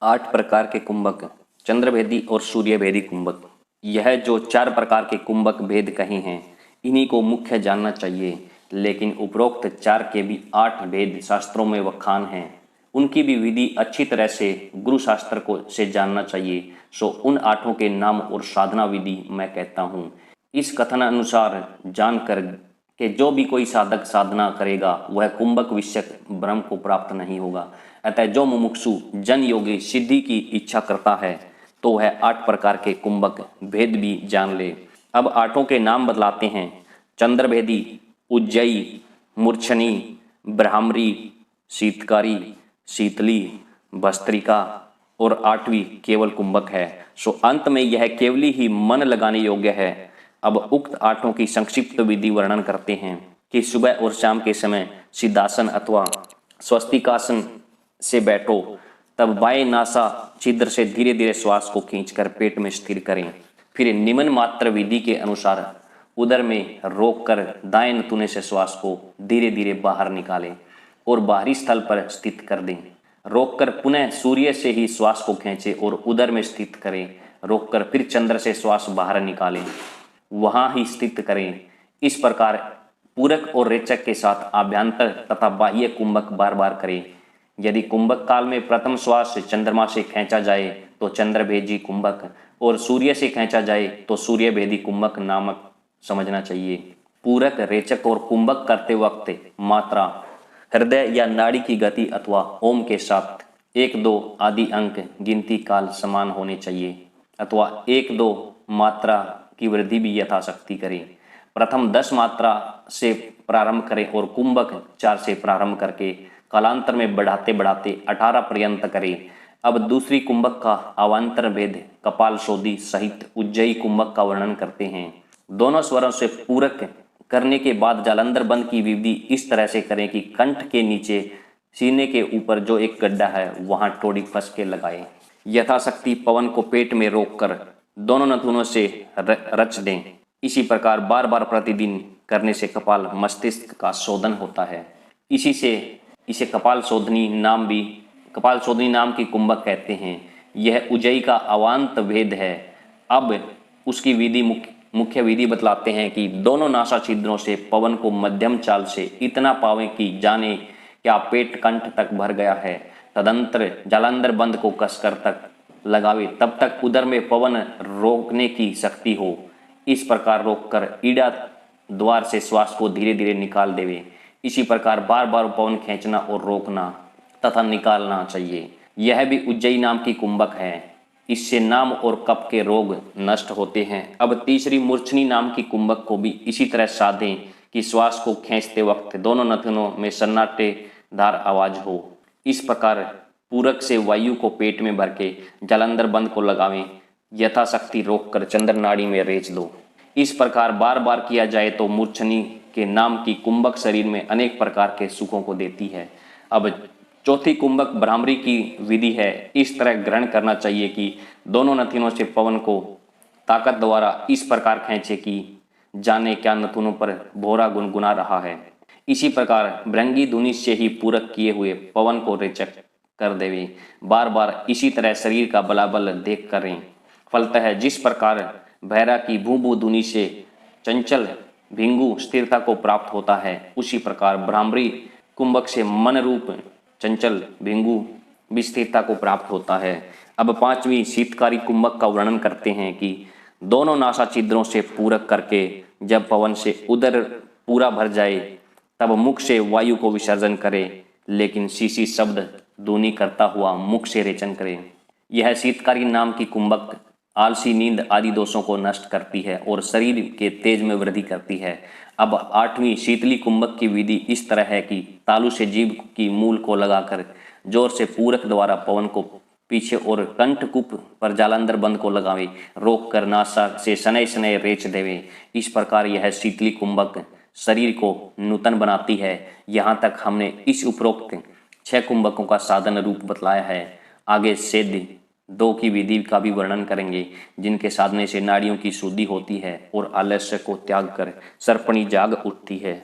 8 प्रकार के कुंभक, चंद्रभेदी और सूर्यभेदी कुंभक। यह जो 4 प्रकार के कुंभक भेद कहे हैं, इन्हीं को मुख्य जानना चाहिए। लेकिन उपरोक्त 4 के भी 8 भेद शास्त्रों में बखान हैं। उनकी भी विधि अच्छी तरह से गुरु शास्त्र को से जानना चाहिए। सो उन 8 के नाम और साधना विधि मैं कहता हूँ। इस कथन अनुसार जानकर कि जो भी कोई साधक साधना करेगा वह कुंभक विषयक ब्रह्म को प्राप्त नहीं होगा। अतः जो मुमुक्षु जन योगी सिद्धि की इच्छा करता है तो वह 8 प्रकार के कुंभक भेद भी जान ले। अब 8 के नाम बतलाते हैं। चंद्रभेदी, उज्जयी, मूर्छनी, ब्राह्मरी, शीतकारी, शीतली, भस्त्रिका और 8वीं केवल कुंभक है। सो अंत में यह केवली ही मन लगाने योग्य है। अब उक्त 8 की संक्षिप्त विधि वर्णन करते हैं कि सुबह और शाम के समय सिद्धासन अथवा स्वस्तिकासन से बैठो, तब बाएं नासा छिद्र से धीरे धीरे श्वास को खींचकर पेट में स्थिर करें। फिर निम्न मात्र विधि के अनुसार उदर में रोककर दाएं नथुने से श्वास को धीरे धीरे बाहर निकालें और बाहरी स्थल पर स्थित कर दें। रोककर पुनः सूर्य से ही श्वास को खींचें और उदर में स्थित करें। रोककर फिर चंद्र से श्वास बाहर निकालें, वहां ही स्थित करें। इस प्रकार पूरक और रेचक के साथ आभ्यंतर तथा बाह्य कुंभक बार बार करें। यदि कुंभक काल में प्रथम श्वास चंद्रमा से खींचा जाए तो चंद्रभेदी कुंभक और सूर्य से खींचा जाए तो सूर्यभेदी कुंभक नामक समझना चाहिए। पूरक, रेचक और कुंभक करते वक्त मात्रा हृदय या नाड़ी की गति अथवा ओम के साथ 1-2 आदि अंक गिनती काल समान होने चाहिए अथवा 1-2 मात्रा की वृद्धि भी यथाशक्ति करें। प्रथम 10 मात्रा से प्रारंभ करें और कुंभक 4 से प्रारंभ करके कालांतर में बढ़ाते बढ़ाते 18 पर्यंत करें। अब दूसरी कुंभक का अवान्तर भेद कपाल शोधी सहित उज्जयी कुंभक का वर्णन करते हैं। दोनों स्वरों से पूरक करने के बाद जालंधर बंद की विधि इस तरह से करें कि कंठ के नीचे सीने के ऊपर जो एक गड्ढा है वहां टोड़ी फंस के लगाएं। यथाशक्ति पवन को पेट में रोककर दोनों नथुनों से रच दें। इसी प्रकार बार बार प्रतिदिन करने से कपाल मस्तिष्क का शोधन होता है। इसे कपाल शोधनी नाम की कुंभक कहते हैं। यह उज्जयी का अवान्त भेद है। अब उसकी विधि मुख्य विधि बतलाते हैं कि दोनों नासा छिद्रों से पवन को मध्यम चाल से इतना पावें कि जाने क्या पेट कंठ तक भर गया है। तदंतर जालंधर बंद को कसकर तक लगावे, तब तक उदर में पवन रोकने की शक्ति हो। इस प्रकार रोककर ईड़ा द्वार से श्वास को धीरे धीरे निकाल देवे। इसी प्रकार बार बार पवन खींचना और रोकना तथा निकालना चाहिए। यह भी उज्जयी नाम की कुंभक है। इससे नाम और कफ के रोग नष्ट होते हैं। अब तीसरी मूर्छनी नाम की कुंभक को भी इसी तरह साधें कि श्वास को खींचते वक्त दोनों नथुनों में सन्नाटेदार आवाज हो। इस प्रकार पूरक से वायु को पेट में भर के जालंधर बंद को लगावें। यथाशक्ति रोककर चंद्र नाड़ी में रेच दो। इस प्रकार बार बार किया जाए तो मूर्छनी के नाम की कुंभक शरीर में अनेक प्रकार के सुखों को देती है। अब चौथी कुंभक भ्रामरी की विधि है। इस तरह ग्रहण करना चाहिए कि दोनों नथुनों से पवन को ताकत द्वारा इस प्रकार खींचे कि जाने क्या नथुनों पर भोरा गुनगुना रहा है। इसी प्रकार भृंगी धुनि से ही पूरक किए हुए पवन को रेचक कर देवे। बार बार इसी तरह शरीर का बलाबल देख करें। फलतः जिस प्रकार भैरा की भू भू धुनि से चंचल भिंगु स्थिरता को प्राप्त होता है, उसी प्रकार भ्रामरी कुंभक से मन रूप चंचल भिंगु भी स्थिरता को प्राप्त होता है। अब 5वीं शीतकारी कुंभक का वर्णन करते हैं कि दोनों नासा छिद्रों से पूरक करके जब पवन से उदर पूरा भर जाए तब मुख से वायु को विसर्जन करे, लेकिन शीशी शब्द ध्वनि करता हुआ मुख से रेचन करे। यह शीतकारी नाम की कुंभक आलसी, नींद आदि दोषों को नष्ट करती है और शरीर के तेज में वृद्धि करती है। अब 8वीं शीतली कुंभक की विधि इस तरह है कि तालु से जीभ की मूल को लगाकर जोर से पूरक द्वारा पवन को पीछे और कंठकूप पर जालंधर बंद को लगावे। रोक कर नासा से शनय शनय रेच देवे। इस प्रकार यह शीतली कुंभक शरीर को नूतन बनाती है। यहाँ तक हमने इस उपरोक्त 6 कुंभकों का साधन रूप बतलाया है। आगे सेद्य 2 की विधि का भी वर्णन करेंगे, जिनके साधने से नाड़ियों की शुद्धि होती है और आलस्य को त्याग कर सर्पणी जाग उठती है।